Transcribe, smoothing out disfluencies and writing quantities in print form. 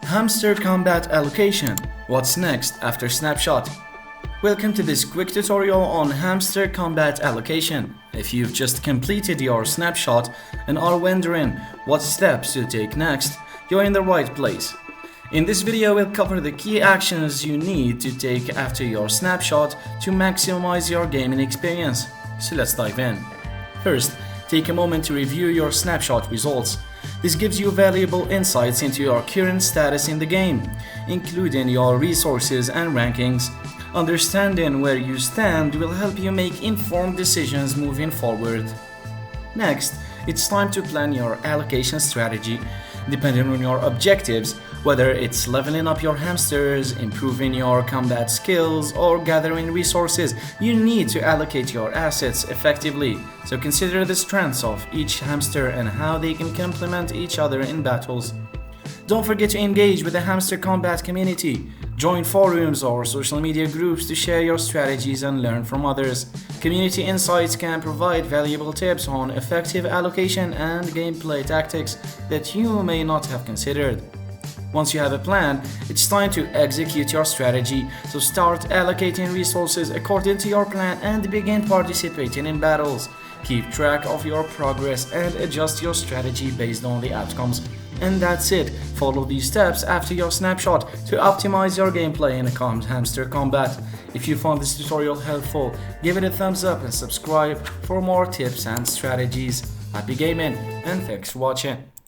Hamster combat allocation. What's next after snapshot? Welcome to this quick tutorial on hamster combat allocation. If you've just completed your snapshot and are wondering what steps to take next, you're in the right place. In this video, we'll cover the key actions you need to take after your snapshot to maximize your gaming experience. So let's dive in. First, take a moment to review your snapshot results. This gives you valuable insights into your current status in the game, including your resources and rankings. Understanding where you stand will help you make informed decisions moving forward. Next, it's time to plan your allocation strategy. Depending on your objectives, whether it's leveling up your hamsters, improving your combat skills, or gathering resources, you need to allocate your assets effectively. So consider the strengths of each hamster and how they can complement each other in battles. Don't forget to engage with the hamster combat community. Join forums or social media groups to share your strategies and learn from others. Community insights can provide valuable tips on effective allocation and gameplay tactics that you may not have considered. Once you have a plan, it's time to execute your strategy, so start allocating resources according to your plan and begin participating in battles. Keep track of your progress and adjust your strategy based on the outcomes. And that's it. Follow these steps after your snapshot to optimize your gameplay in hamster combat. If you found this tutorial helpful, give it a thumbs up and subscribe for more tips and strategies. Happy gaming and thanks for watching.